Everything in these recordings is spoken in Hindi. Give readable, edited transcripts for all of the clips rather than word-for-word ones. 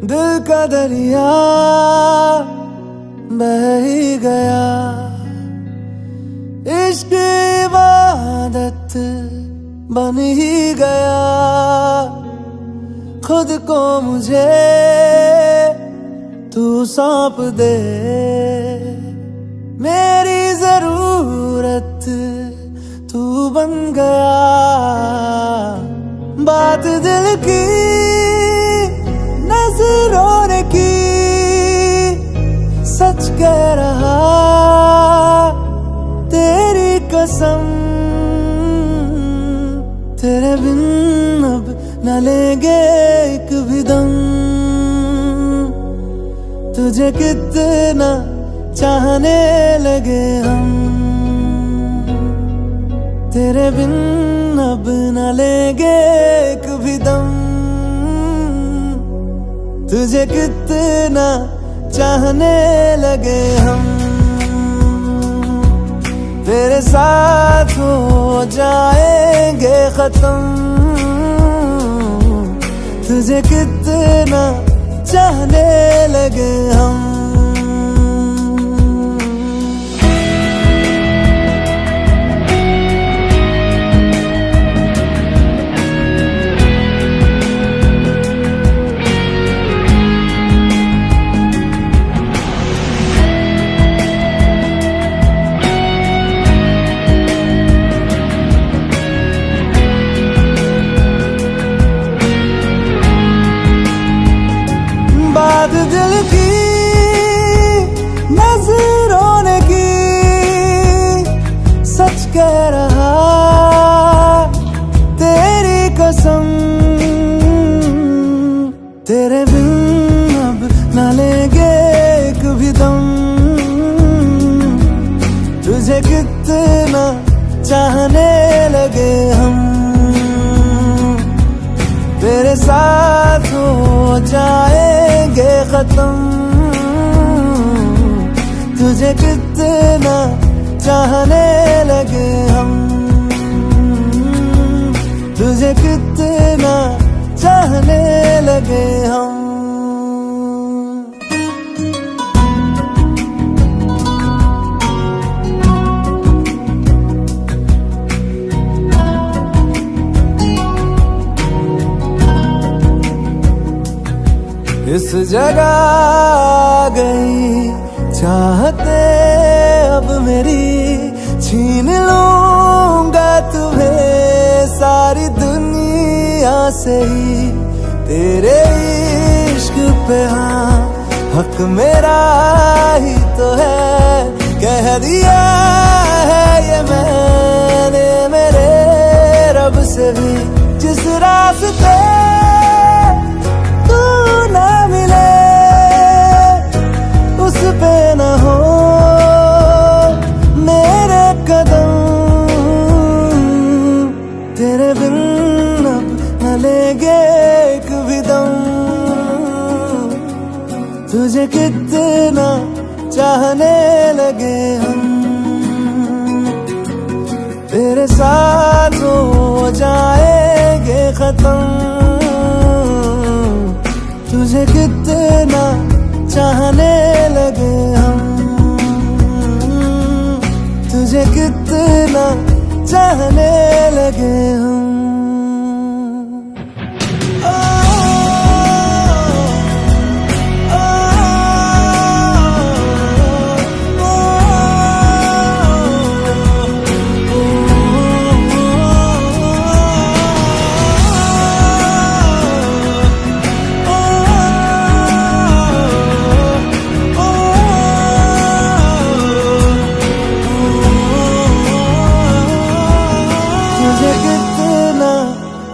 दिल का दरिया बह ही गया, इश्क इबादत बन ही गया। खुद को मुझे तू सौंप दे, मेरी जरूरत तू बन गया। बात दिल की नजरों ने की, सच कह रहा तेरी कसम। तेरे बिन अब न लेंगे एक भी दम, तुझे कितना चाहने लगे हम। तेरे बिन अब न लेंगे एक भी दम, तुझे कितना चाहने लगे हम। तेरे साथ हो जाएंगे खत्म, तुझे कितना चाहने लगे हम। बात दिल की नजरों ने की, सच कह रहा तेरी कसम। तेरे बिन अब न लेंगे एक भी दम, तुझे कितना चाहने लगे हम। तेरे साथ हो जाएंगे खत्म, तुझे कितना चाहने लगे हम। तुझे कितना चाहने लगे हम। इस जगह आ गई चाहते अब मेरी, छीन लूंगा तुम्हें सारी दुनिया से ही। तेरे इश्क पे हाँ हक मेरा ही तो है, कह दिया है ये मैंने मेरे रब से भी। जिस रास्ते ना मिले उस पे न हो मेरे कदम। तेरे बिन अब न लेंगे एक भी दम, तुझे कितना चाहने लगे हम। तेरे साथ हो जाएंगे खत्म, तुझे कितना चाहने लगे हम। तुझे कितना चाहने लगे हम।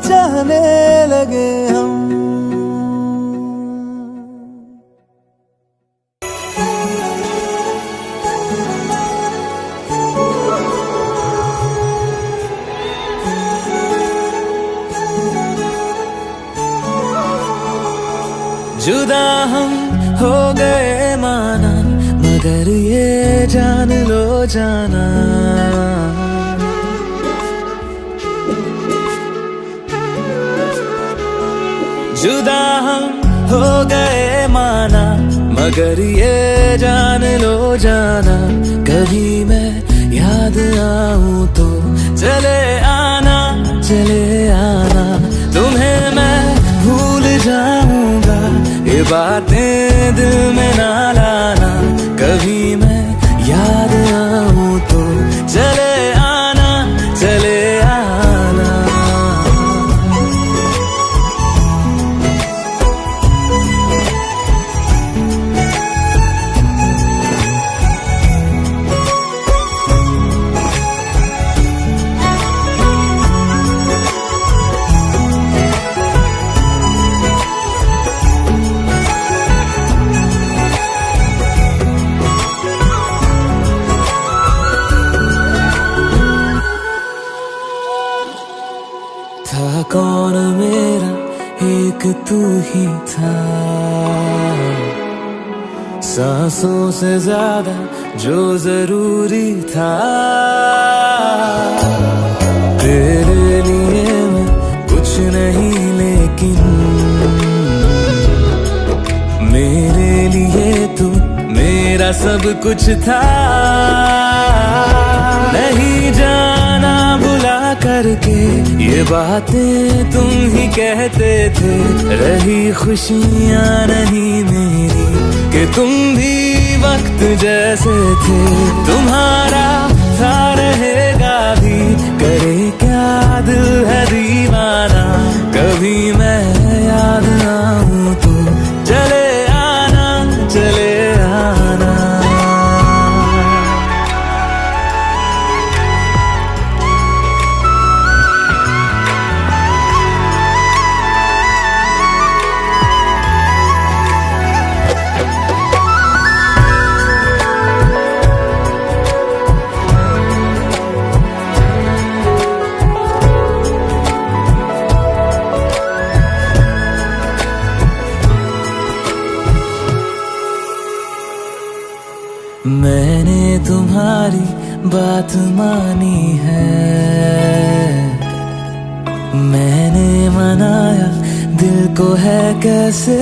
चाहने लगे हम। जुदा हम हो गए माना, मगर ये जान लो जाना, जुदा हम हो गए माना, मगर ये जान लो जाना, कभी मैं याद आऊं तो चले आना, चले आना। तुम्हें मैं भूल जाऊंगा, ये बातें दिल में ना लाना, कभी मैं याद आऊं तो चले आना, चले आना। था कौन मेरा, एक तू ही था, सांसों से ज्यादा जो जरूरी था। तेरे लिए मैं कुछ नहीं, लेकिन मेरे लिए तू मेरा सब कुछ था। नहीं जाना भुला करके ये बातें तुम ही कहते थे, रही खुशियाँ नहीं मेरी कि तुम भी वक्त जैसे थे। तुम्हारा था रहेगा भी, करे क्या दिल है दीवाना, कभी मैं याद आऊं तो चले आना, चले आना। मैंने तुम्हारी बात मानी है, मैंने मनाया दिल को है कैसे।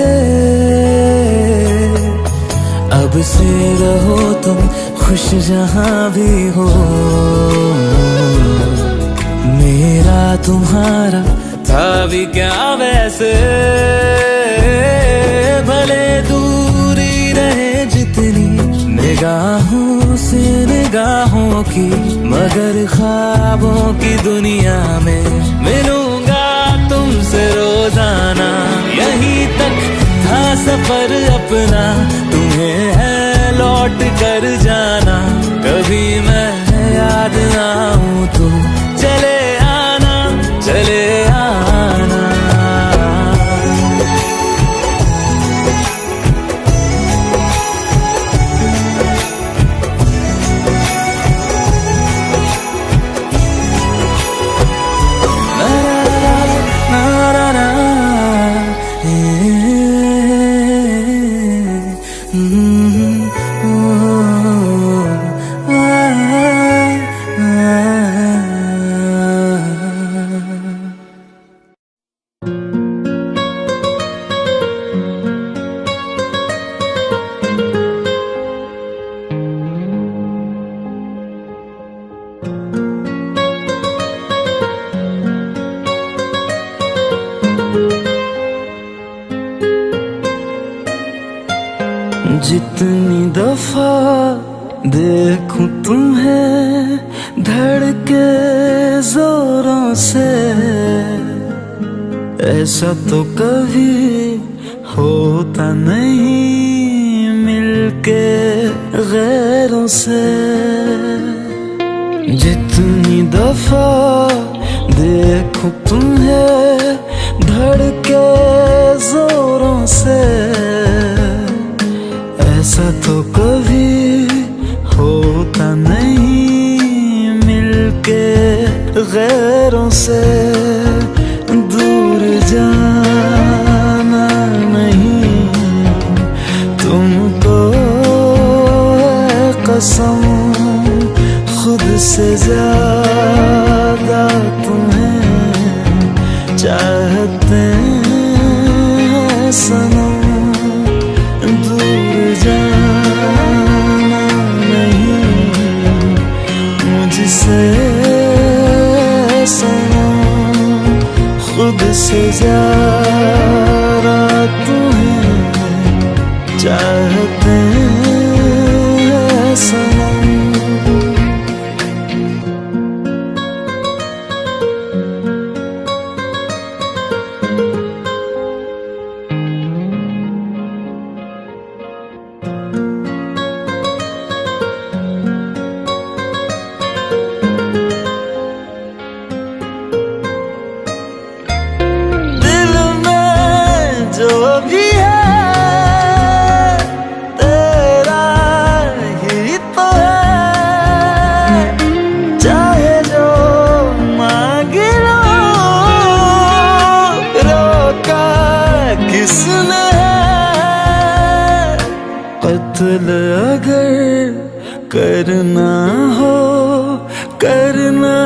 अब से रहो तुम खुश जहां भी हो, मेरा तुम्हारा था भी क्या वैसे। भले दूरी रहे जितनी निगाहों से निगाहों की, मगर ख्वाबों की दुनिया में मिलूंगा तुमसे रोजाना। यहीं तक था सफर अपना, तुम्हें है लौट कर जाना, कभी मैं याद आऊं तो चले आना, चले आना। जितनी दफा देखूं तुम्हें धड़के जोरों से, ऐसा तो कभी होता नहीं मिलके गैरों से। जितनी दफा देखूं तुम्हें धड़के जोरों से, ऐसा तो कभी होता नहीं मिलके गैरों से। दूर जाना नहीं तुमको है कसम, खुद से ज्यादा तुम्हें चाहते हैं सनम। से ज्यादा तुम्हें चाहते हैं सनम। जो भी है तेरा ही तो है, चाहे जो मांगे लो, रोका किसने है। कत्ल अगर करना हो करना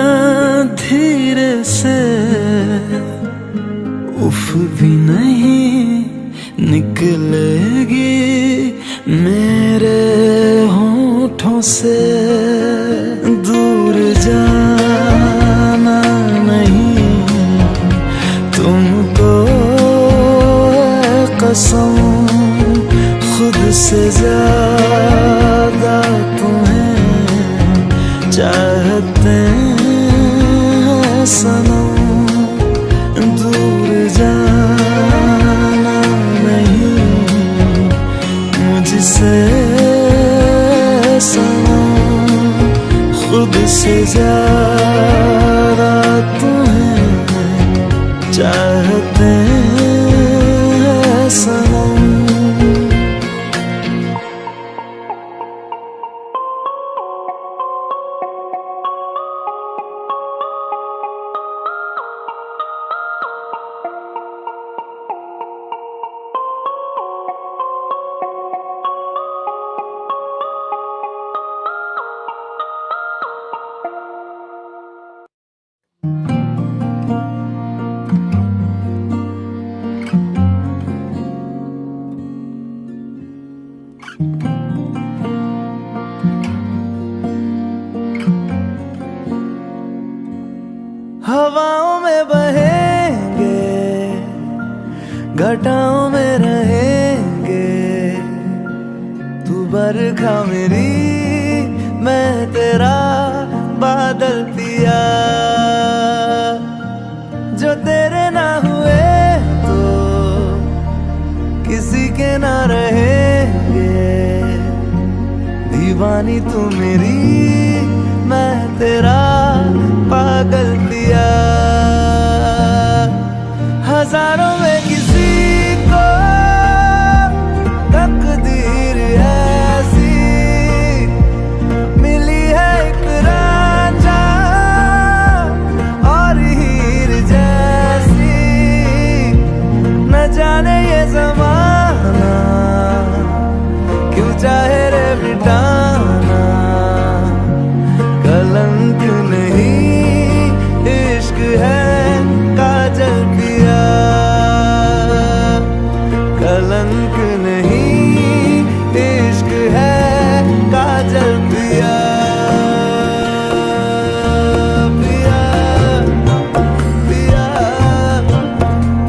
धीरे से, उफ भी नहीं निकलेगी मेरे होठों से। दूर जाना नहीं तुमको कसम, खुद से ज्यादा तुम्हें चाहते हैं सनम। दूर जाना नहीं मुझसे सनम, खुद से ज्यादा तुम्हें चाहते हैं सनम। हवाओं में बहेंगे, घटाओं में रहेंगे, तू बरखा मेरी मैं तेरा बादल पिया। जो तेरे ना हुए तो किसी के ना रहेंगे, दीवानी तू मेरी मैं तेरा पागल पिया। हजारों में किसी को तकदीर ऐसी मिली है, एक रांझा और हीर जैसी। न जाने ये ज़माना क्यों चाहे रे मिटाना, कलंक नहीं इश्क है काजल पिया। कलंक नहीं इश्क है काजल पिया। पिया पिया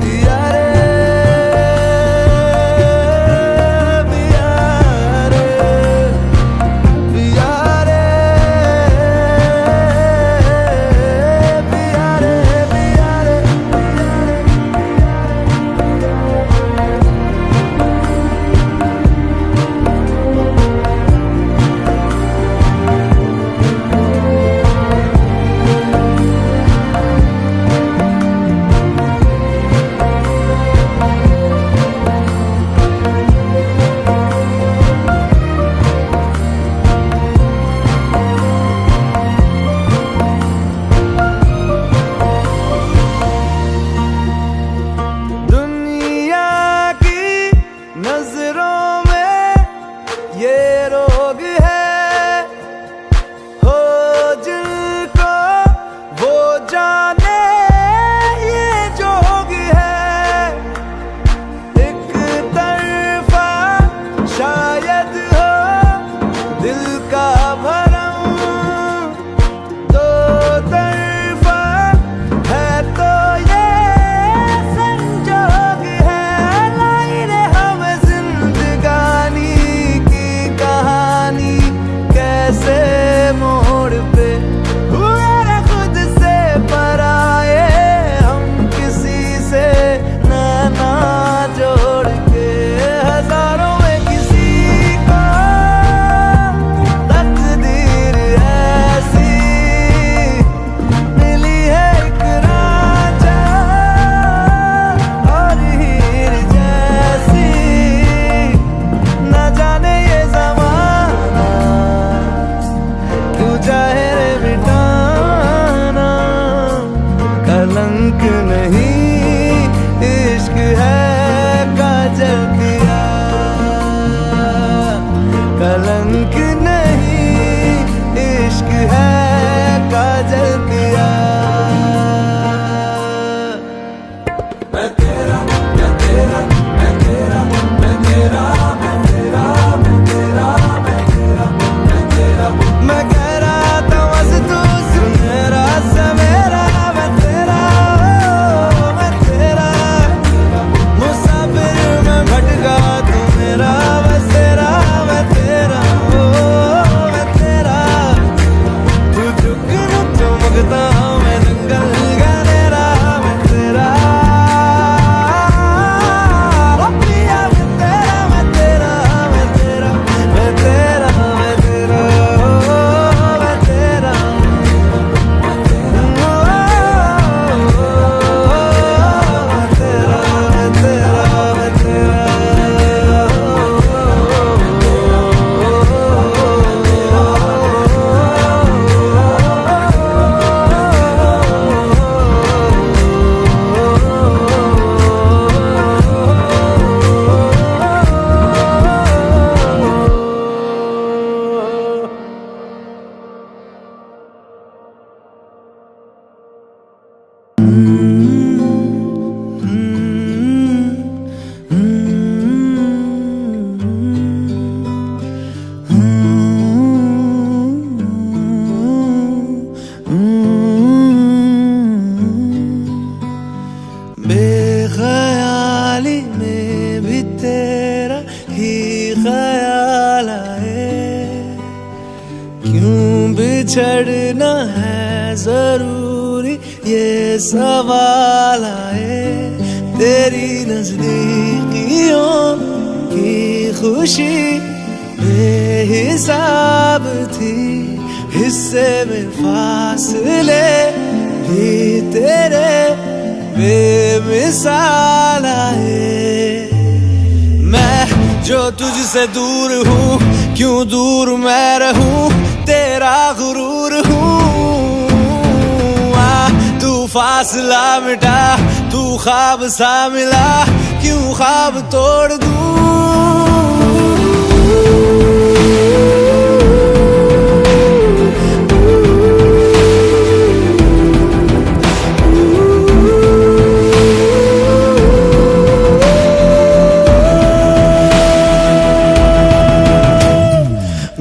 पिया रे, पिया रे, पिया रे, पिया रे, पिया रे। ख्याल आए, क्यों बिछड़ना है जरूरी ये सवाल आए। तेरी नजदीकियों की खुशी बेहिसाब थी, हिस्से में फासले भी तेरे बेमिसाल आए। मैं जो तुझसे दूर हूँ, क्यों दूर मैं रहूँ, तेरा गुरूर हूँ। तू फासला मिटा, तू ख्वाब सा मिला, क्यों ख्वाब तोड़ दूँ।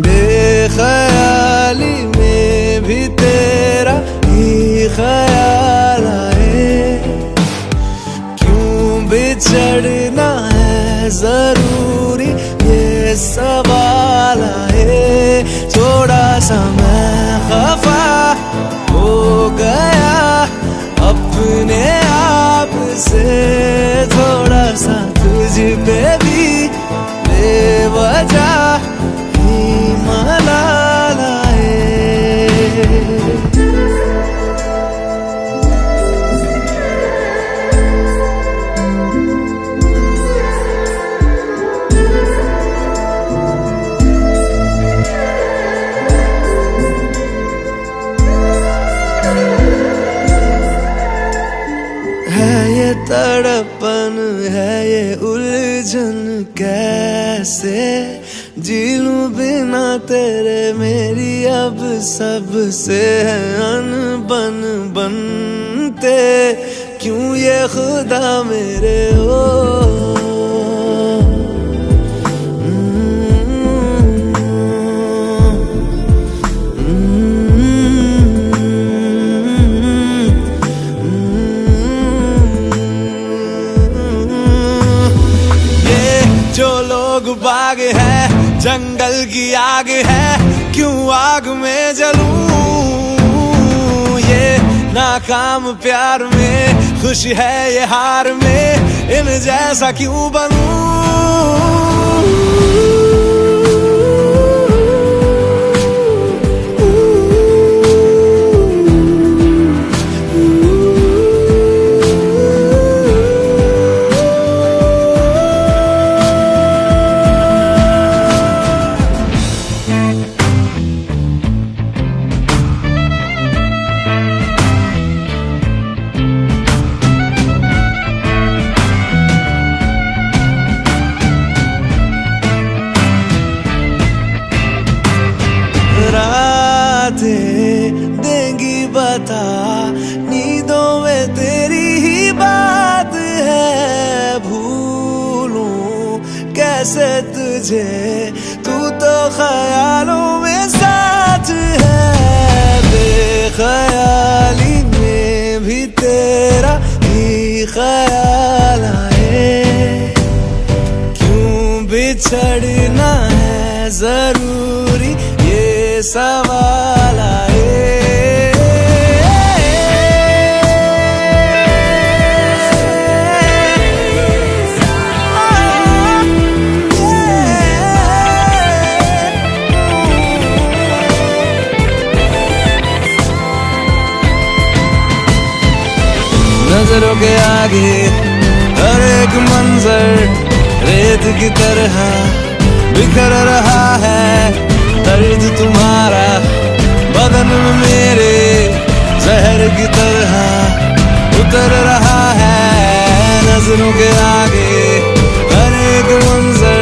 बेख्याली में भी तेरा ही ख्याल आए, क्यों बिछड़ना है जरूरी ये सवाल आए। थोड़ा सा मैं खफा हो गया अपने आप से, थोड़ा सा तुझ पे भी बेवजह मलाल आए। है ये तड़पन, है ये उलझन, कैसे जी लूं बिना तेरे। मेरी अब सबसे है अनबन बनते, क्यों ये खुदा मेरे हो। जो लोग बाग है, जंगल की आग है, क्यों आग में जलूं। ये नाकाम प्यार में खुश है ये हार में, इन जैसा क्यों बनूं। देंगी बता, नींदों में तेरी ही बात है। भूलूं कैसे तुझे, तू तो ख्यालों में साथ है। बेख्याली में भी तेरा ही ख्याल आए, क्यों बिछड़ना है जरूरी ये सवाल आए। नजरों के आगे हर एक मंजर रेत की तरह बिखर रहा है। दर्द तुम्हारा बदन में मेरे जहर की तरह उतर रहा है। नजरों के आगे हर एक मंजर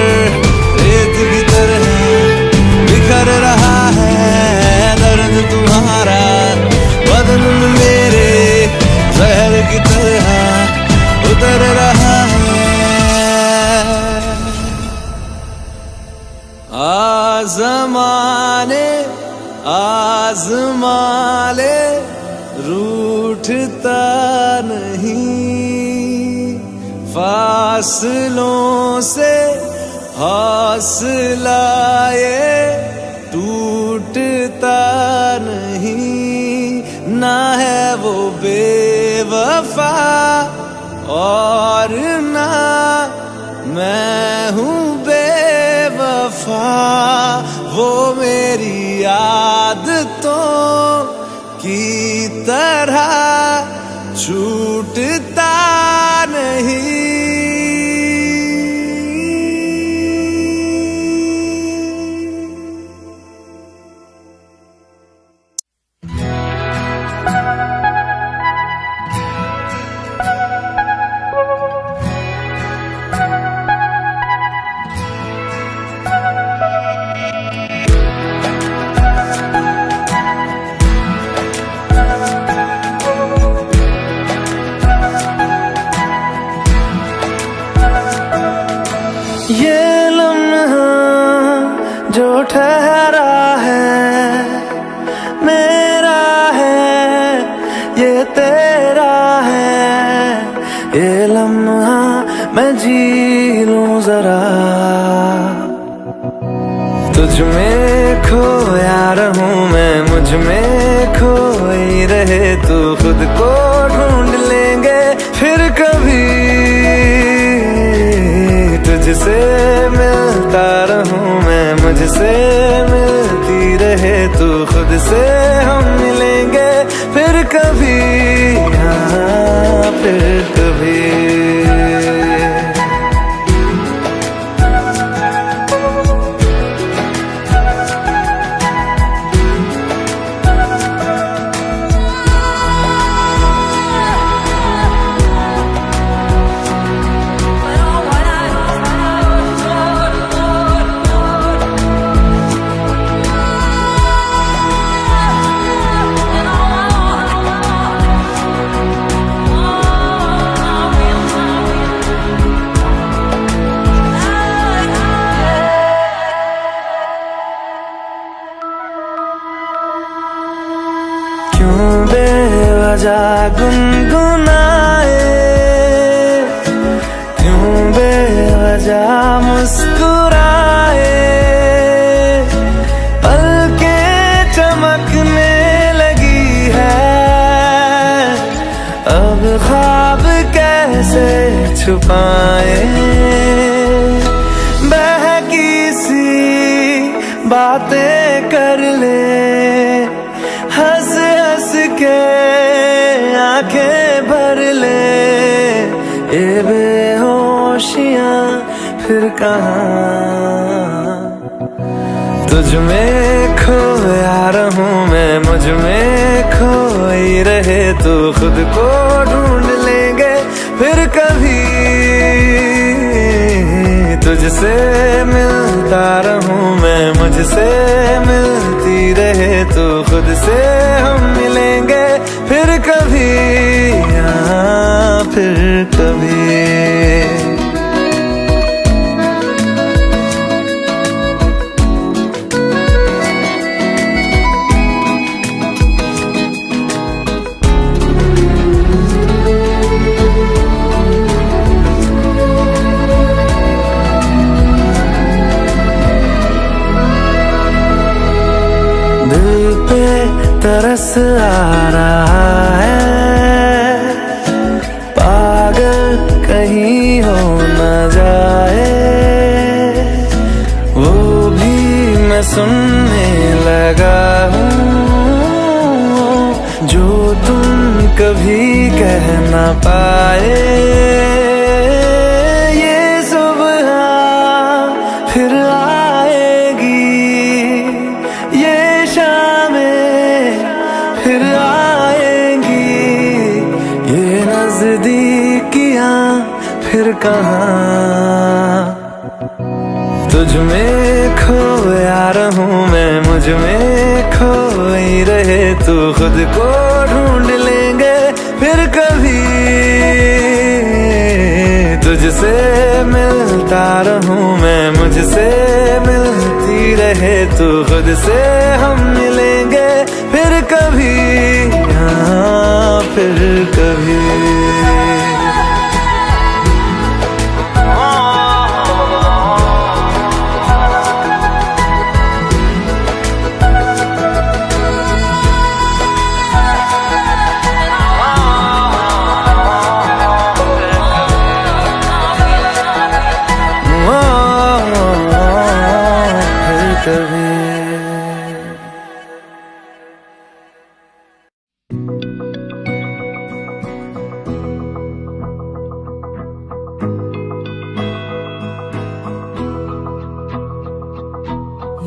रेत की तरह बिखर रहा है। दर्द तुम्हारा बदन में मेरे जहर की तरह उतर रहा है। आज़माने आज़माले रूठता नहीं, फासलों से हौसला ये टूटता नहीं, ना है वो बेवफा और ना मैं हूँ बेवफा। वो मेरी आदतों की तरह छूटता नहीं। ये लम्हा जो ठहरा है मेरा है, ये तेरा है। ये लम्हा मैं जी लूं जरा, तुझ में खोया रहूं मैं, मुझ में खोई रहे तू। खुद को ढूंढ लेंगे फिर कभी, तुझसे मिलता रहूं मैं, मुझसे मिलती रहे तू। खुद से हम मिलेंगे फिर कभी, हाँ फिर कभी। क्यों बेवजह गुनगुनाए, क्यों बेवजह मुस्कुराए। पलकें चमकने लगी है, अब ख्वाब कैसे छुपाए। बहकी सी बातें कर ले, हंस हंस के आंखें भर ले। ये बेहोशियां फिर कहाँ, तुझ में खोया रहूं मैं, मुझ में खोई रहे तू। खुद को ढूंढ लेंगे फिर कभी, तुझसे मिलता रहूं मैं, मुझसे मिलती रहे तू। खुद से हम मिलेंगे फिर कभी, हाँ फिर कभी। दिल पे तरस आ रहा है, पागल कहीं हो न जाए। वो भी मैं सुनने लगा हूँ, जो तुम कभी कह न पाए। ये सुबह फिर आएगी, ये शामें फिर आएंगी। ये नजदीकियां फिर कहाँ, तुझ में खोया रहूं मैं, मुझ में खोई रहे तू। खुद को ढूंढ लेंगे फिर कभी, तुझसे मिलता रहूं मैं, मुझसे मिलती रहे तू। खुद से हम मिलेंगे फिर कभी, हाँ फिर कभी। कभी।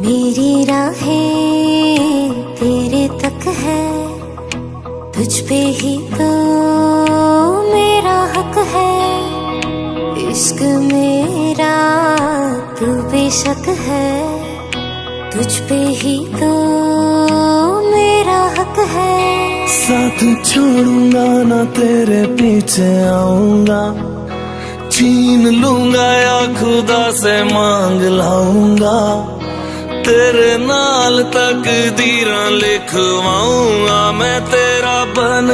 मेरी राहें तेरे तक है, तुझ पे ही तो मेरा हक है। इश्क मेरा तू बेशक है, तुझ पे ही तो मेरा हक है। साथ छोड़ूंगा ना तेरे पीछे आऊंगा, छीन लूंगा या खुदा से मांग लाऊंगा। तेरे नाल तकदीरां लिखवाऊंगा, मैं तेरा बन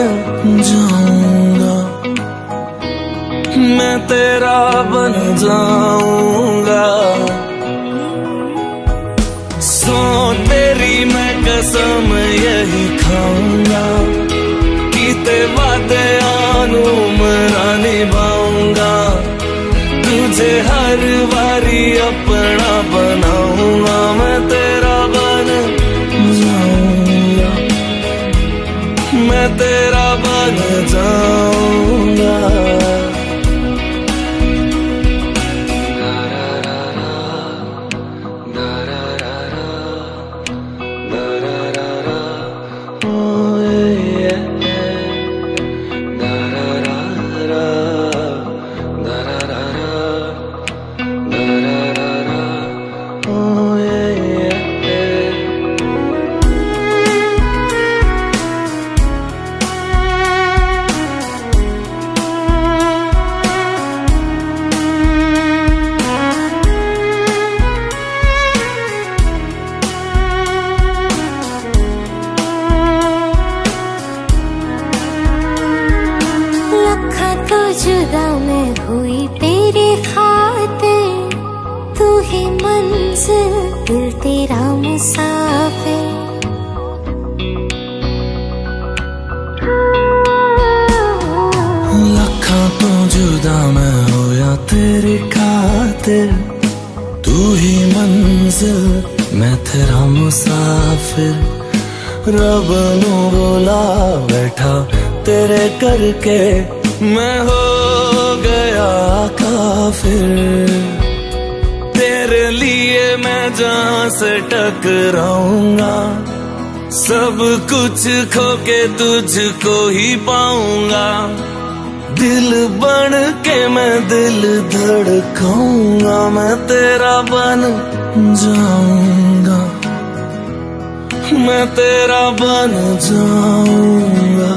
जाऊंगा, मैं तेरा बन जाऊंगा। सो तेरी मैं कसम यही खाऊंगा, कीते वादे आनू मरा निभाऊंगा। तुझे हर बारी अपना बनाऊंगा, मैं तेरा बन जाऊंगा, मैं तेरा बन जाऊंगा। जुदा मैं हुई तेरे खातिर, तू ही मंजिल दिल तेरा मुसाफिर। लखा तो जुदा मैं होया तेरे खातिर, तू ही मंजिल मैं तेरा मुसाफिर। रब नू बोला बैठा तेरे करके, मैं हो गया काफिर। तेरे लिए मैं जहां से टकराऊंगा, सब कुछ खो के तुझको ही पाऊंगा। दिल बन के मैं दिल धड़काऊंगा, मैं तेरा बन जाऊंगा, मैं तेरा बन जाऊंगा।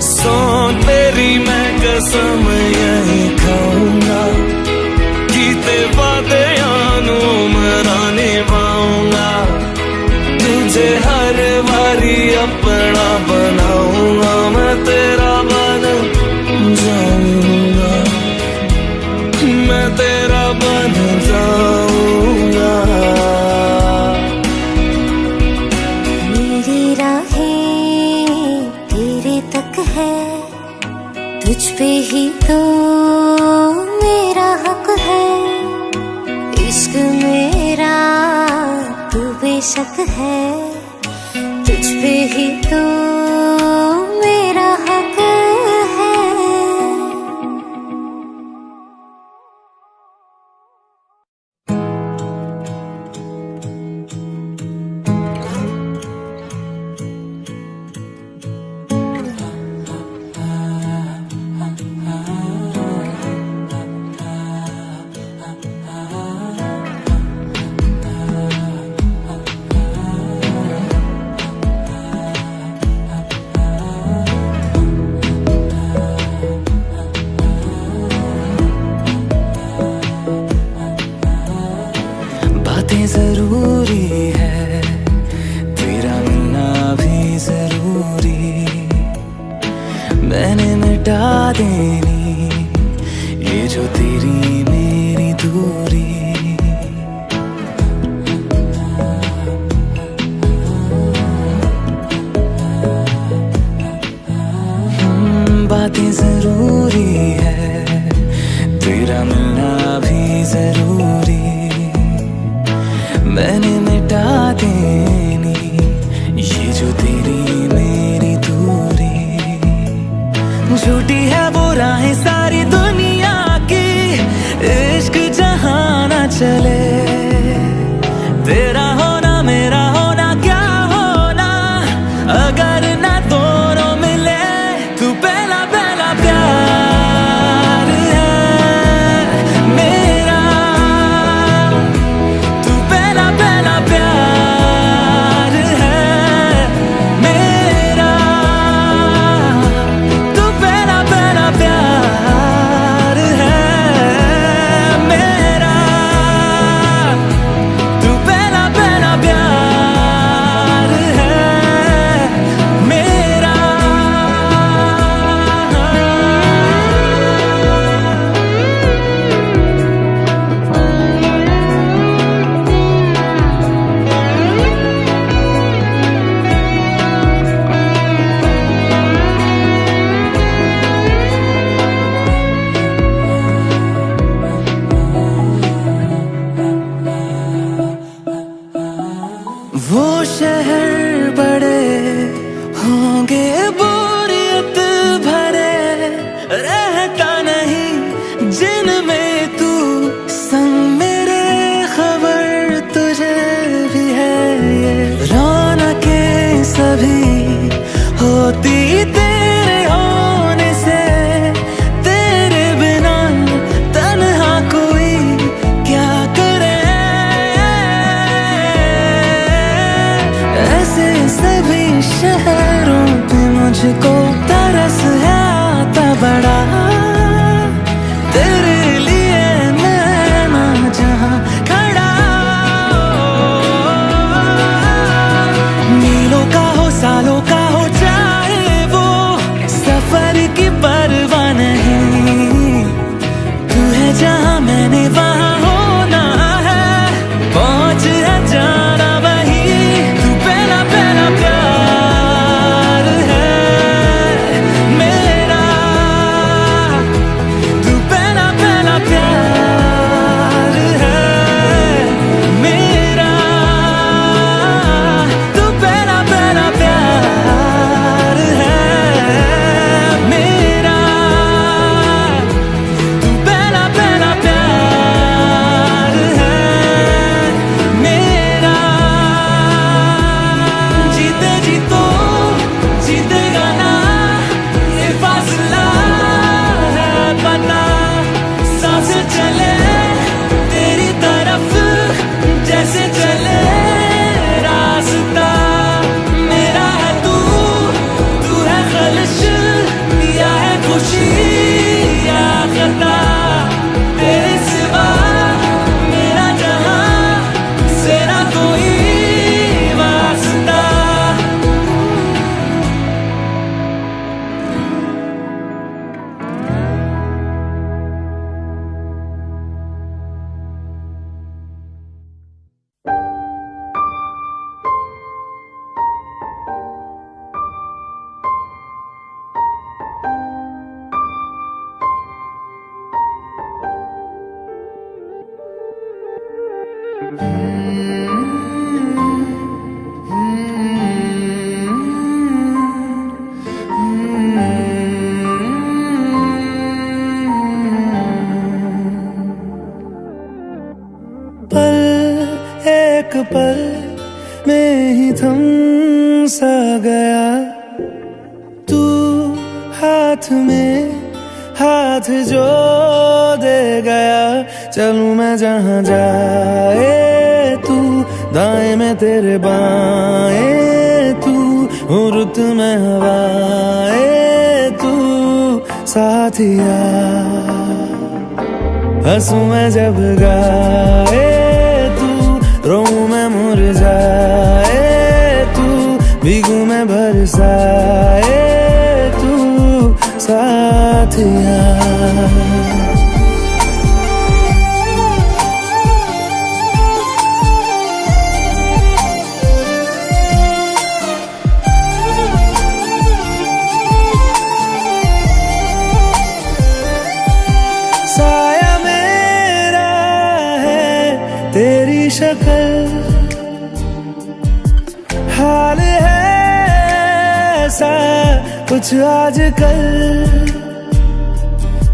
सो तेरी मैं कसम यही खाऊंगा, कीते वादे आनू मरा निभाऊंगा। तुझे हर बारी अपना बनाऊंगा, मैं तेरा बन जाऊंगा, मैं तेरा बन जाऊंगा। मेरी राहें तेरे तक है, तुझ पे ही तो मेरा हक है। इश्क मेरा तू बेशक है, तुझ पे ही तो मेरा हक है। जरूरी है, तेरा मिलना भी जरूरी। मैंने मिटा देनी ये जो तेरी मेरी दूरी। बातें जरूरी है, तेरा मिलना भी जरूरी। मैंने मिटा देनी ये जो तेरी मेरी दूरी। झूठी है वो राहें सारी दुनिया की, इश्क जहां ना चले। तेरा होना मेरा होना क्या होना, अगर ना दोनों मिले। तू पहला पहला प्यार है मेरा, तू पहला पहला प्यार है मेरा, तू पहला पहला प्यार है मेरा, तू पहला पहला प्यार है मेरा। वो शहर बड़े होंगे बोरियत भरे, रहता नहीं जिनमें तू संग मेरे। खबर तुझे भी है ये रौनकें सभी होती तेरे होने से। तेरे बिना तन्हा कोई क्या करे, ऐसे सभी शहरों पे मुझको तरस है आता बड़ा। तेरे लिए मैं ना जहां खड़ा, मीलों का हो सालों का हो चाहे वो, सफर की परवाह नहीं। तू है जहां मैंने वहां होना है, पहुंच है जाना वही। तू पहला पहला प्यार है मेरा, तू पहला पहला प्यार है मेरा, तू पहला पहला प्यार है मेरा, तू पहला पहला प्यार है मेरा। जीते जी तो जीतेगा ना ये फासला है पता, सांस चले तेरी तरफ जैसे चले रास्ता। मेरा है तू, तू है खलिश या है खुशी या खता। तेरे सिवा मेरा जहां से ना कोई वास्ता। पल एक पल में ही थम सा गया, तू हाथ में हाथ जो दे गया। चलूं मैं जहां जाए तू, दाएं में तेरे बाएं तू, हूँ रुत में हवाएं तू साथिया। हंसूं मैं जब गाए तू, रोऊं मैं मुरझाए तू, भीगूं मैं बरसाए तू साथिया। साया मेरा है तेरी शक्ल, कुछ आजकल।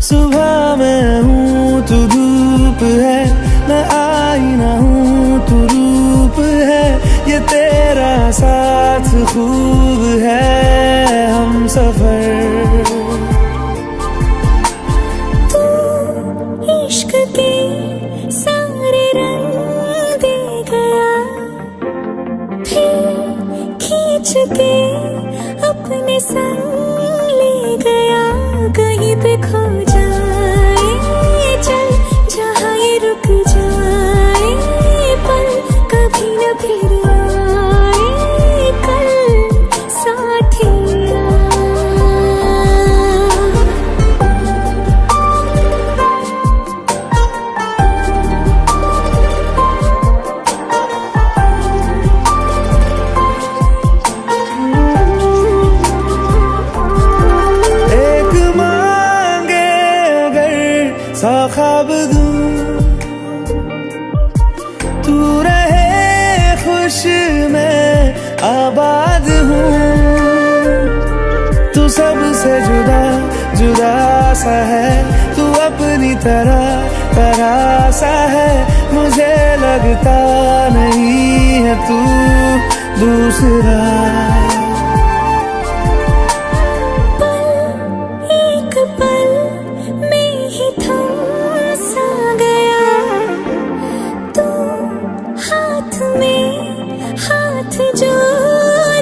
सुबह मैं हूँ तू धूप है, मैं आईना हूँ तू रूप है, ये तेरा साथ खूब है हम सफर। तू इश्क के सारे रंग दे गया, फिर खींच के अपने संग ले गया। कहीं पे खो जाए चल जहाँ ये रुक जाए, पल कभी न फिर आए कल साथिया। सा ख्वाब दूं तू रहे खुश मैं आबाद हूँ। तू सबसे जुदा जुदा सा है, तू अपनी तरह सा है, मुझे लगता नहीं है तू दूसरा। हाथ जो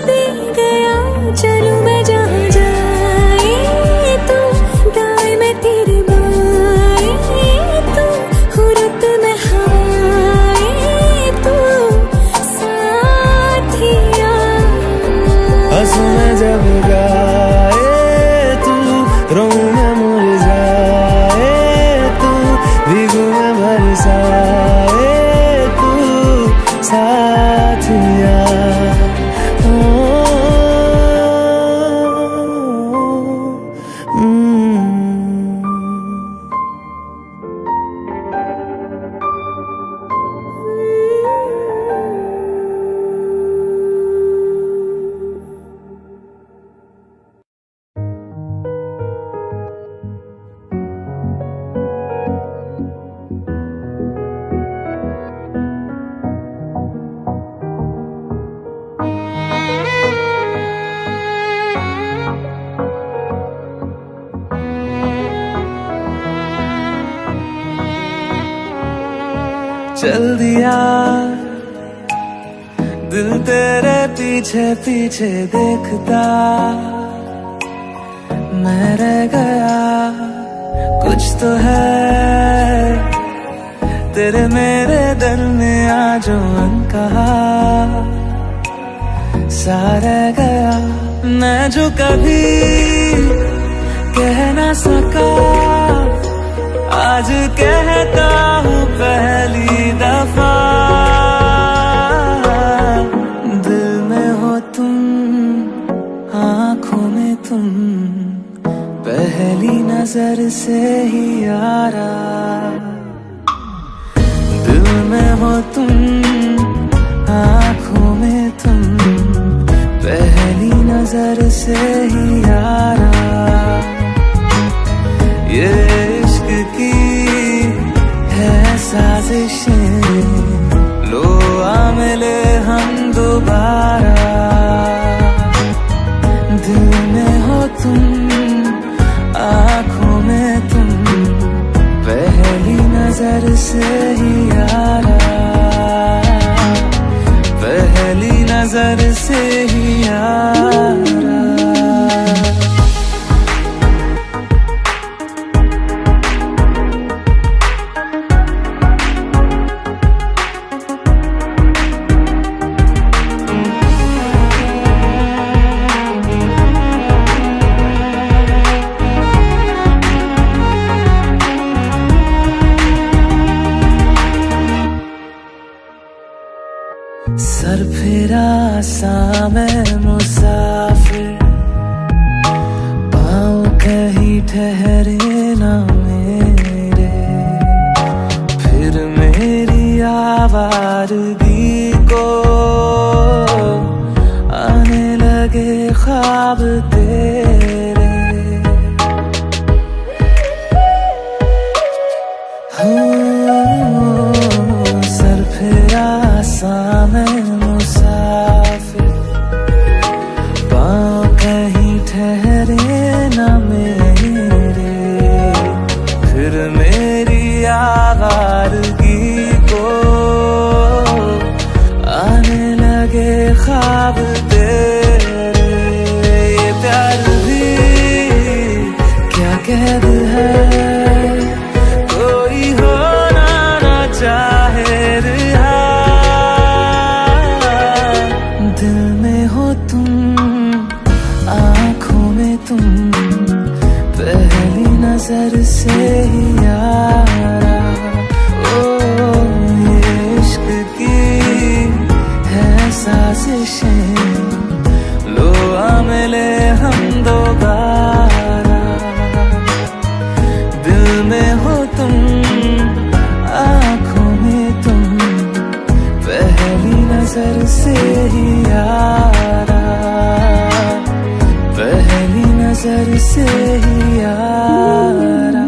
दे गया, चलूं मैं जहाँ जाए तू दाएं मैं तेरे बाएं, तू हुरत में हवाएं, तू साथिया। हंसूं मैं जब गाए तू, रोऊं मैं मुरझाए तू, भीगूं मैं बरसाए तू साथिया। चल दिया दिल तेरे पीछे पीछे देखता, मैं रह गया कुछ तो है तेरे मेरे दरमियां जो अनकहा सा रह गया। मैं जो कभी कह ना सका आज कहता हूँ पहली दफा। दिल में हो तुम, आँखों में तुम, पहली नजर से ही यारा। दिल में हो तुम, आँखों में तुम, पहली नजर से ही यारा। ये इश्क की है साजिशें, लो आ मिले हम दोबारा। दिल में हो तुम, आँखों में तुम, पहली नजर से ही यारा, पहली नजर से ही यारा। सर फिरा सा मैं मुसाफिर, पाँव कहीं ठहरे ना मेरे, फिर मेरी आवारगी को आने लगे ख्वाब तेरे। सर फेरा सा मैं मुसाफिर, पाँव कहीं ठहरे न मेरे, फिर मेरी आवारगी को आने लगे ख्वाब तेरे। ये प्यार भी क्या कैद है, कोई होना ना चाहे रिहा। दिल में हो तुम, आँखों में तुम, पहली नजर से ही यारा। ओ ये इश्क की है साजिशें, लो आ मिले हम दोबारा। दिल में हो तुम, आँखों में तुम, पहली नजर से ही यारा, पहली नजर से ही यारा।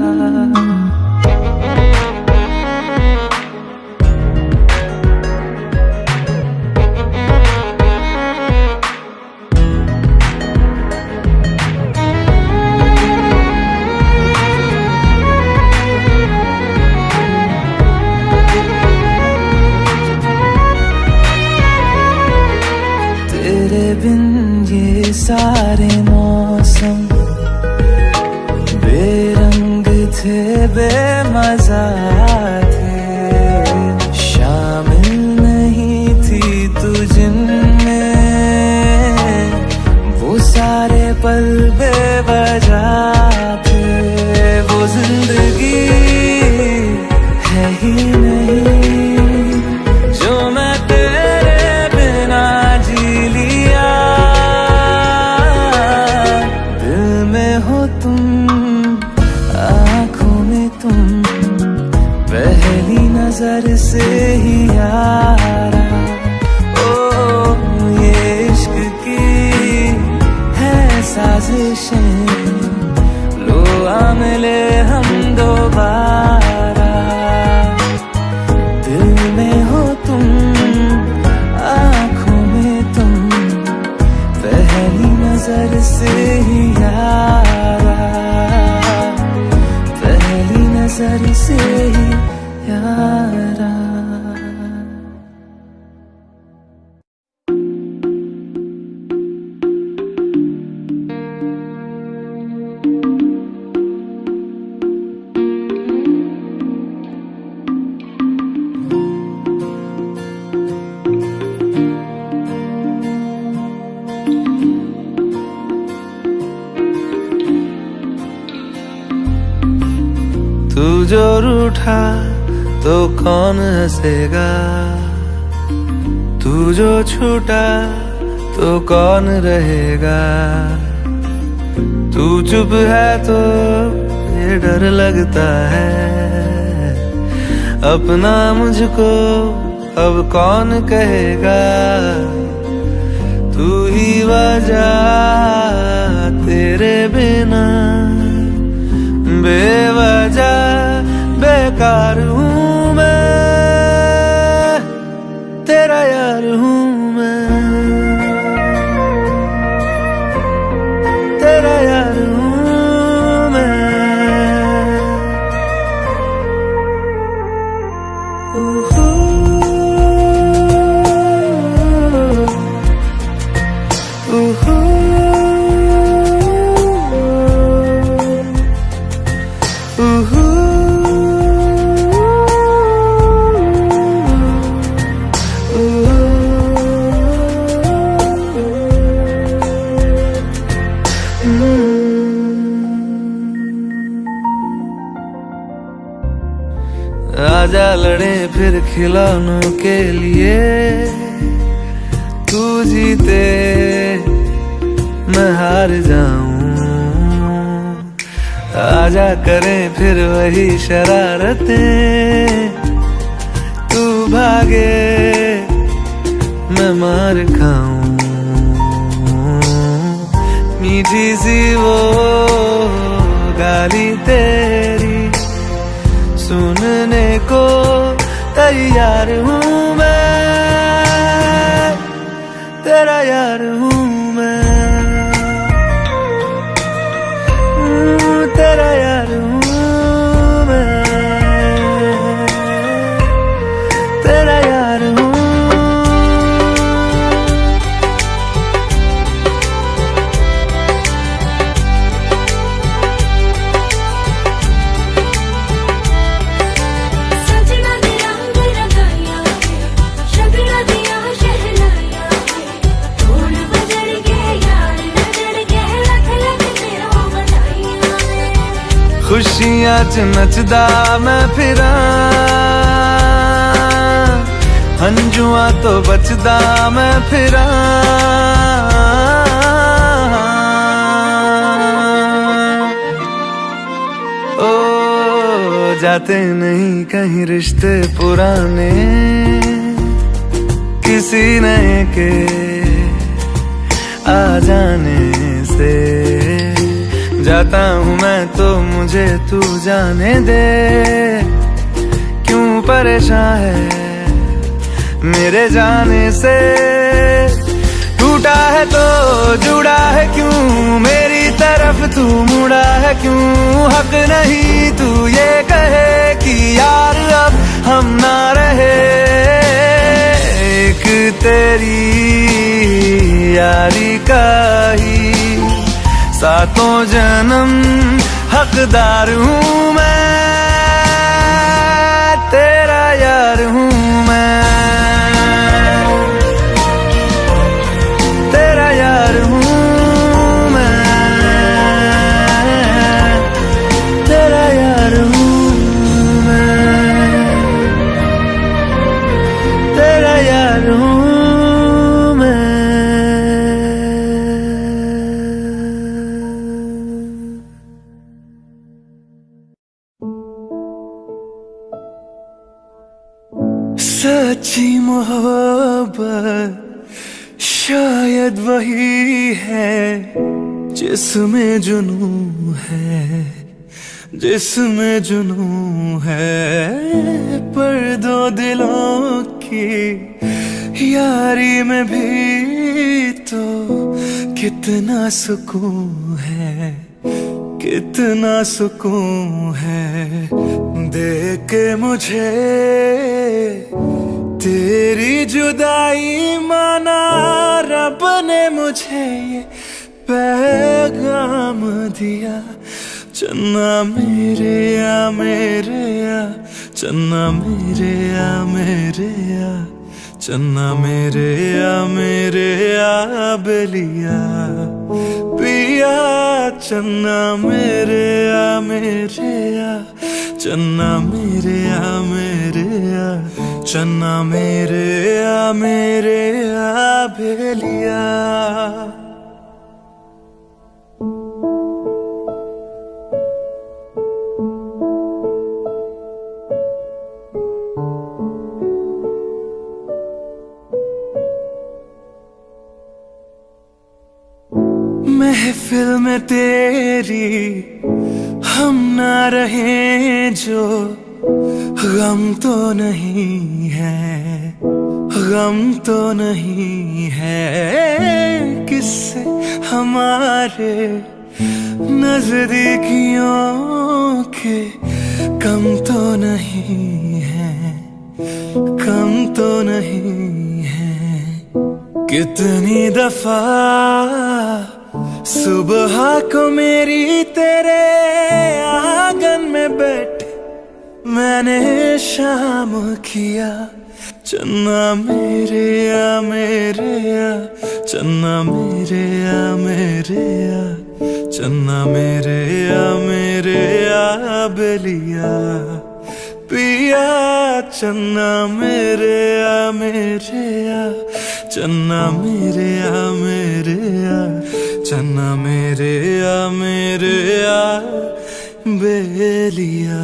तेरे बिन ये सारे मौसम बेरंग थे, बेमजा थे, शामिल नहीं थी तू जिनमें, वो सारे पल बेवजह थे। वो जिंदगी है ही नहीं जो मैं तेरे बिना जी लिया। दिल में हो तुम, आँखों में तुम, पहली नजर से ही यारा। ओ ये इश्क की है साजिशें, लो आ मिले हम दोबारा। दिल में हो तुम, आँखों में तुम, पहली नजर से ही यारा, पहली नजर से ही यारा। तू जो रूठा तो कौन हंसेगा, तू जो छूटा तो कौन रहेगा। तू चुप है तो ये डर लगता है, अपना मुझको अब कौन कहेगा। तू ही वजह, तेरे बिना बेवजह बेकार हूँ मैं, तेरा यार हूँ मैं, तेरा यार हूँ मैं। आजा लड़े फिर खिलौनों के लिए, तू जीते मैं हार जाऊं। आजा करें फिर वही शरारतें, तू भागे मैं मार खाऊं। मीठी सी वो गाली तेरी सुनने को तैयार हूँ मैं, तेरा यार हूँ मैं, तेरा यार हूँ मैं, तेरा यार हूँ। सजना दिया रंगाया है, शगना दिया शहनाया है, ढोल बजड़ के यार नजर के लख लख तेरा बधाइयां है। खुशियां च नचदा मैं फिरा, हंजुआ तो बचदा मैं फिरा। ओ जाते नहीं कहीं रिश्ते पुराने, किसी नए के आ जाने से। जाता हूँ मैं तो मुझे तू जाने दे, क्यों परेशान है मेरे जाने से। टूटा है तो जुड़ा है क्यों, मेरी तरफ तू मुड़ा है क्यों। हक नहीं तू ये कहे कि यार अब हम ना रहे, एक तेरी यारी का ही सातों जन्म हकदार हूँ मैं, तेरा यार हूँ मैं, तेरा यार हूँ मैं, तेरा यार हूँ मैं, तेरा यार हूँ मैं। सच्ची मोहब्बत शायद वही है जिसमें जुनून है, जिसमें जुनून है। पर दो दिलों की यारी में भी तो कितना सुकून है, कितना सुकून है। देख के मुझे तेरी जुदाई माना, रब ने मुझे ये पैगाम दिया। चन्ना मेरे या मेरे या, चन्ना मेरे या मेरे या, चन्ना मेरे या मेरे या बेलिया पिया। चन्ना मेरे या मेरे या, चन्ना मेरे या मेरे या, चन्ना मेरे या मेरे या बेलिया। महफिल में तेरी हम ना रहे जो, गम तो नहीं है, गम तो नहीं है। किससे हमारे नजदीकियों के कम तो नहीं है, कम तो नहीं है। कितनी दफा सुबह को मेरी तेरे आंगन में बैठे मैंने शाम किया। चन्ना मेरे या मेरे या, चन्ना मेरे या मेरे या, चन्ना मेरे या मेरे या बेलिया पिया। चन्ना मेरे या मेरे या, चन्ना मेरे या मेरे या, चन्ना मेरे या मेरे या बेलिया।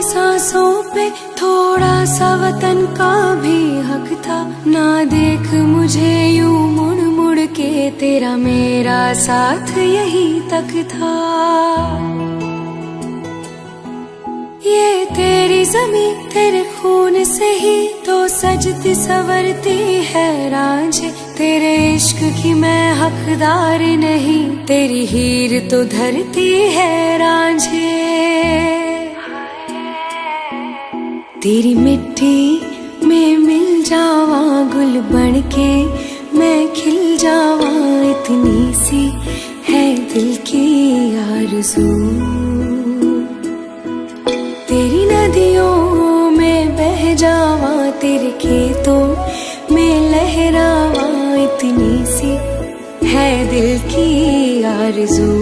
सांसों पे थोड़ा सा वतन का भी हक था। ना देख मुझे यूं मुड़ मुड़ के, तेरा मेरा साथ यही तक था। ये तेरी ज़मीं तेरे खून से ही तो सजती संवरती है रांझे। तेरे इश्क की मैं हकदार नहीं, तेरी हीर तो धरती है रांझे। तेरी मिट्टी में मिल जावा गुल बन के, मैं खिल जावा, इतनी सी है दिल की आरज़ू। तेरी नदियों में बह जावा, तेरे खेतों में लहरावा, इतनी सी है दिल की आरज़ू।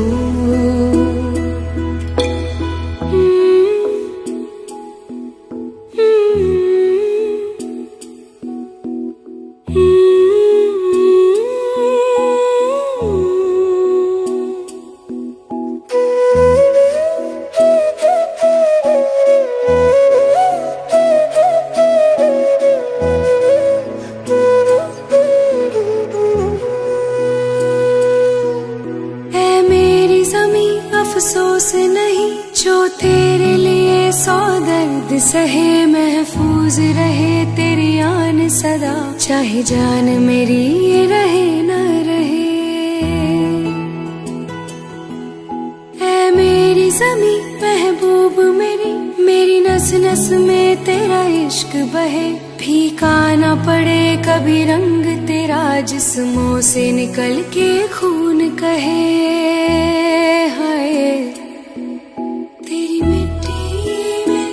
अफसोस नहीं जो तेरे लिए सौ दर्द सहे, महफूज रहे तेरी आन सदा, चाहे जान मेरी ये रहे न रहे। ऐ मेरी ज़मीं महबूब मेरी, मेरी नस नस में तेरा इश्क बहे। फीका न पड़े कभी रंग तेरा, जिस्मों से निकल के खून कहे। हाय तेरी मिट्टी में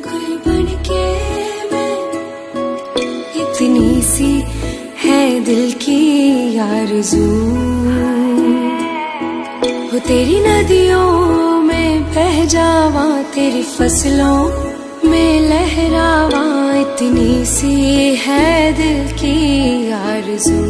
गुल बन के मैं, इतनी सी है दिल की आरज़ू। हो तेरी नदियों में बह जावा, तेरी फसलों में लहरावा, इतनी सी है दिल की आरज़ू।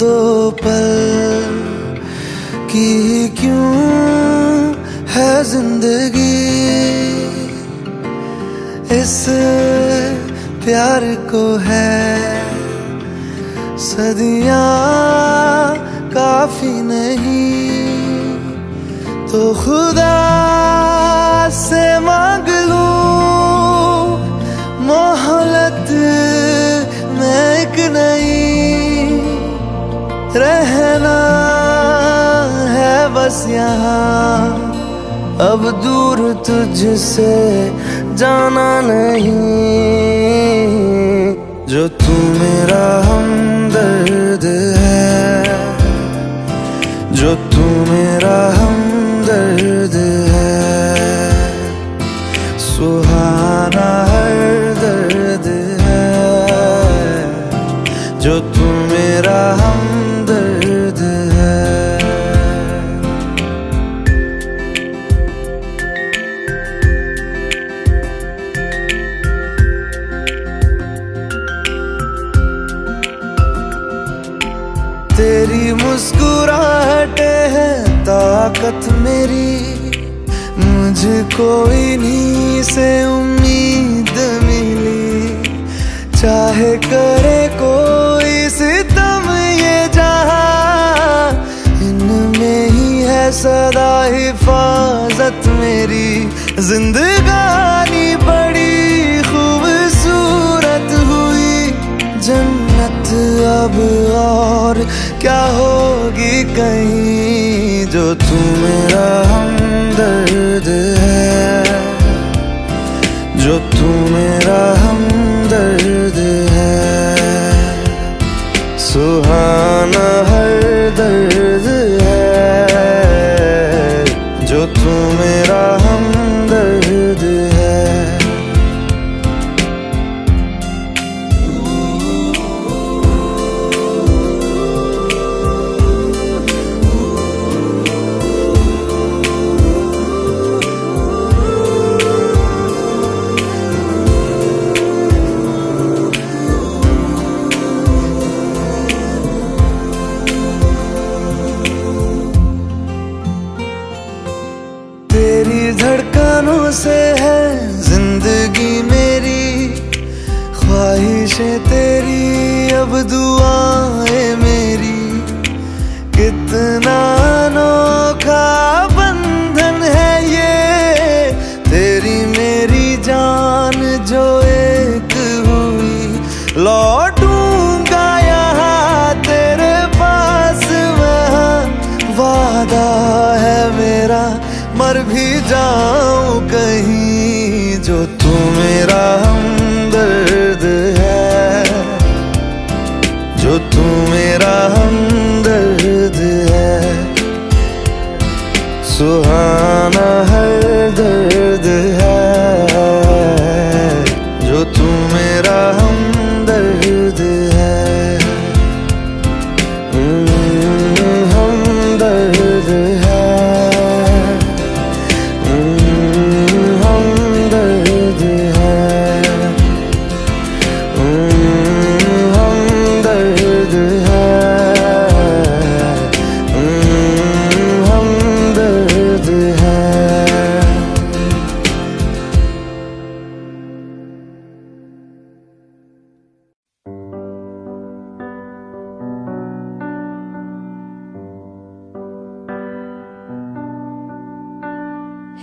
दो पल की क्यों है जिंदगी, इस प्यार को है सदियां काफी नहीं। तो खुदा से मांग लूं मोहलत में एक नई, रहना है बस यहाँ, अब दूर तुझसे जाना नहीं। जो तू मेरा हमदर्द है, जो तू मेरा हमदर्द है, सुहाना हर दर्द है। जो तू मेरा हमदर्द है। तेरी मुस्कुराहटे है ताकत मेरी, मुझको इन्हीं से उम्मीद मिली। चाहे करे कोई सितम ये जहां, इनमें ही है सदा हिफाजत मेरी। जिंदगानी बड़ी खूबसूरत हुई अब और क्या होगी कहीं, जो तू मेरा हमदर्द है, जो तू मेरा हमदर्द है। सुहाना हर दर्द है, जो तू मेरा हमदर्द है। तेरी धड़कनों से है जिंदगी मेरी, ख्वाहिशें तेरी अब दुआएं मेरी। कितना अनोखा बंधन है ये, तेरी मेरी जान जो एक हुई। लौटूंगा यहाँ तेरे पास, वहाँ वादा है मेरा, मर भी जाऊं कहीं, जो तू मेरा हमदर्द है, जो तू मेरा हमदर्द है। सुहाना हर दर्द है, जो तू मेरा हमदर्द है। हमदर्द है, हमदर्द है, हमदर्द है।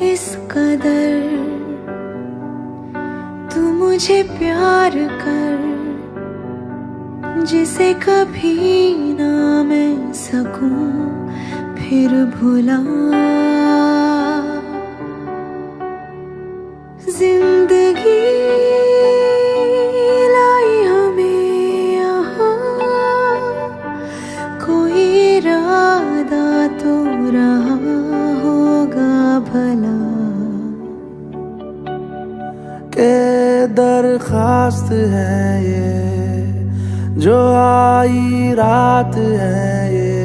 इस कदर तू मुझे प्यार कर, जिसे कभी ना मैं सकूं फिर भुला। जिंदगी लाई हमें यहाँ, कोई इरादा तो रहा होगा भला। के दरखास्त है ये, जो आई रात है ये,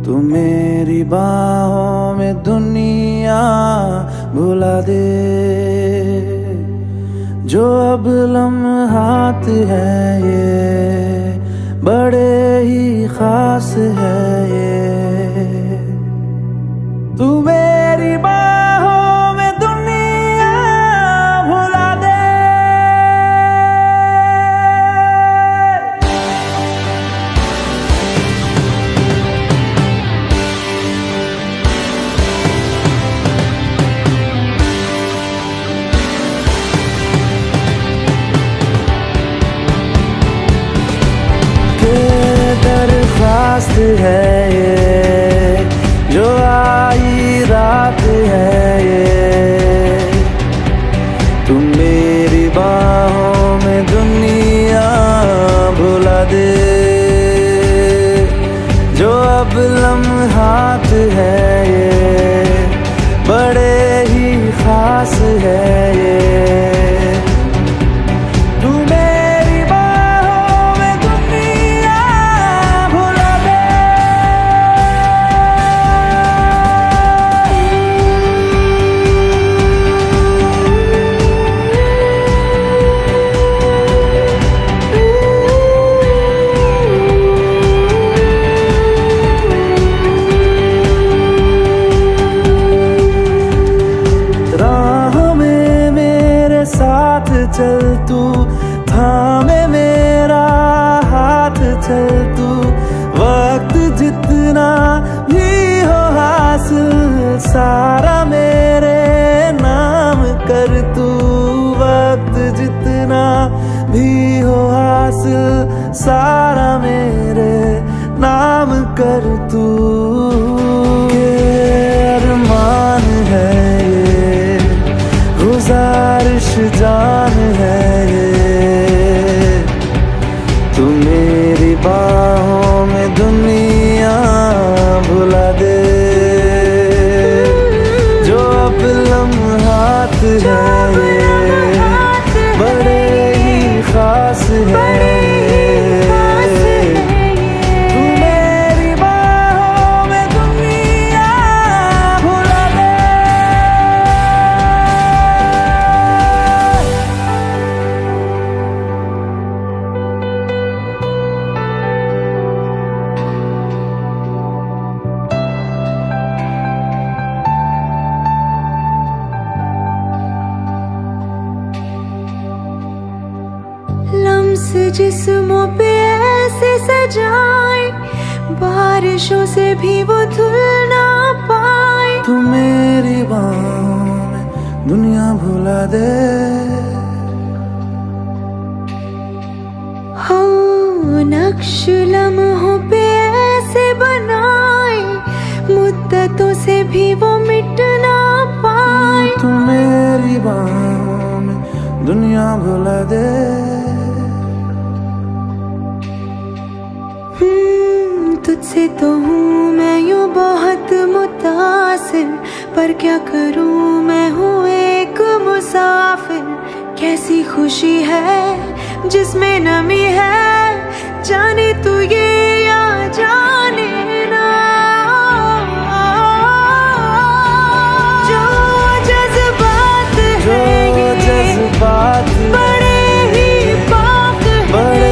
तू मेरी बाहों में दुनिया भुला दे। जो अब लम्हात है ये, बड़े ही खास है ये, तू मेरी बाहों में दुनिया भुला दे। दरखास्त है ये, जो आई रात है ये, तू मेरी बाहों में दुनिया भुला दे। जो अब लम्हात है ये, बड़े ही खास है ये, चल तू थामे मेरा हाथ, चल तू वक्त जितना भी हो हासिल, सारा मेरे नाम कर तू। वक्त जितना भी हो हासिल, सारा मेरे नाम कर तू के अरमान है ये, गुजारिश जान है ये, तू मेरी बाहों में दुनिया भुला दे, जो अब लम्हात है ये बड़े ही खास है। लम्स जिस्मों पे ऐसे सजाए, बारिशों से भी वो धुल ना पाए, तू मेरी बाहों में दुनिया भुला दे। हाँ नक्श लम्हों पे ऐसे बनाए, मुद्दतों से भी वो मिट ना पाए, तू मेरी बाहों में दुनिया भुला दे। तुझसे तो हूँ मैं यूँ बहुत मुतासिर, पर क्या करूँ मैं हूँ एक मुसाफिर। कैसी खुशी है जिसमें नमी है, जाने तू ये या जाने ना, जो जज्बात है ये जज्बात बड़े ही पाक है,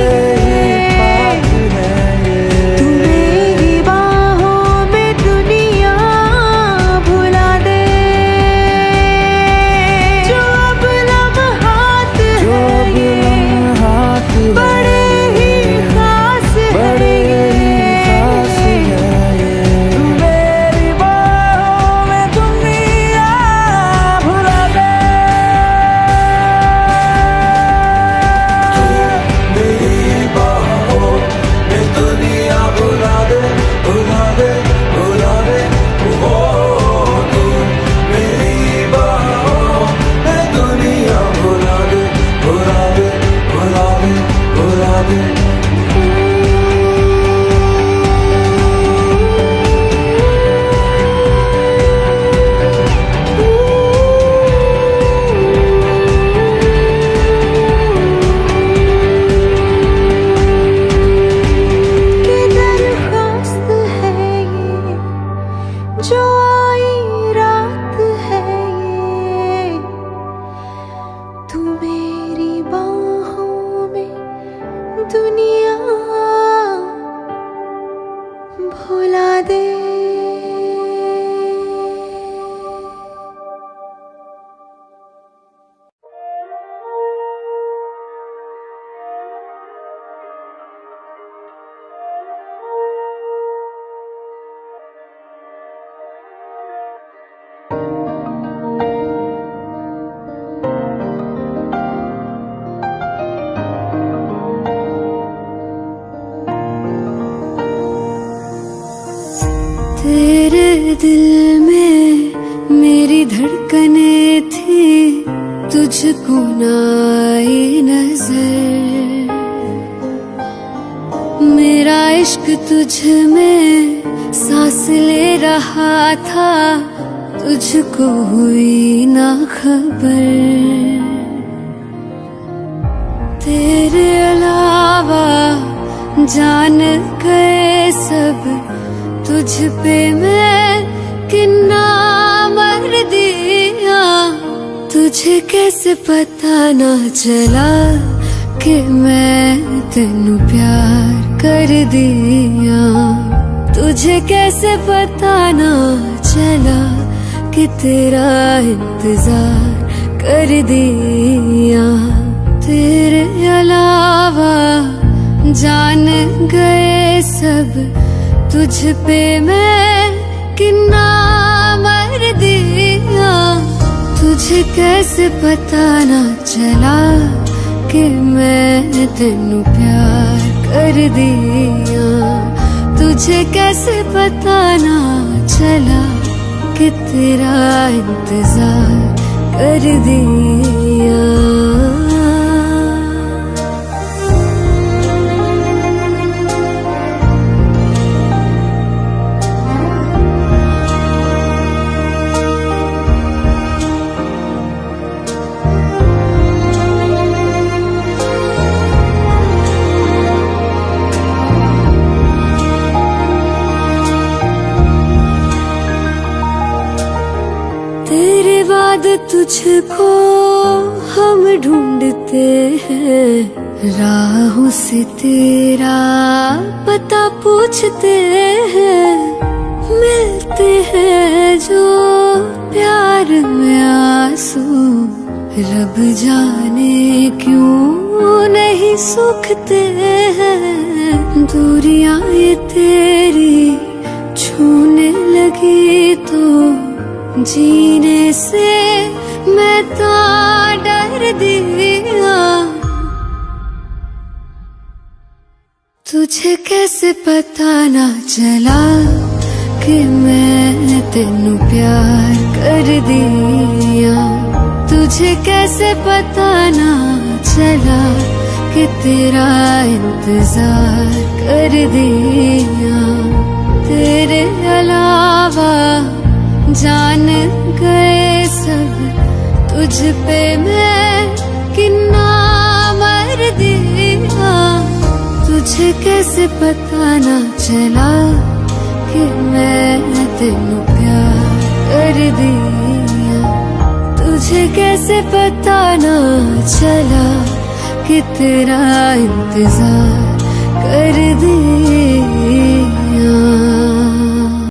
जो आई रात है ये, तू मेरी बाहों में दुनिया भुला दे। तेरे दिल में मेरी धड़कने थी, तुझको ना आई नजर। मेरा इश्क तुझ में सांस ले रहा था, तुझको हुई ना खबर। तेरे अलावा जान गए सब, तुझ पे मैं किन्ना मर दिया। तुझे कैसे पता ना चला कि मैं तेनू प्यार कर दिया। तुझे कैसे पता ना चला कि तेरा इंतजार कर दिया। तेरे अलावा जान गए सब, तुझ पे मैं किन्ना मर दिया। तुझे कैसे पता ना चला कि मैं तेनू प्यार कर दिया। तुझे कैसे पता ना चला कि तेरा इंतजार कर दिया। तेरे बाद तुझको हम ढूंढते हैं, राहों से तेरा पता पूछते हैं। मिलते हैं जो प्यार में आंसू, रब जाने क्यों नहीं सूखते हैं। दूरियां ये तेरी छूने लगी तो जीने से मैं तो डर दिया। तुझे कैसे पता ना चला कि मैं तेनू प्यार कर दिया। तुझे कैसे पता ना चला कि तेरा इंतजार कर दिया। तेरे अलावा जान गए सब, तुझ पे मैं कितना मर दिया। तुझे कैसे पता ना चला कि मैं तेनू प्यार कर दिया। तुझे कैसे पता ना चला कि तेरा इंतजार कर दिया।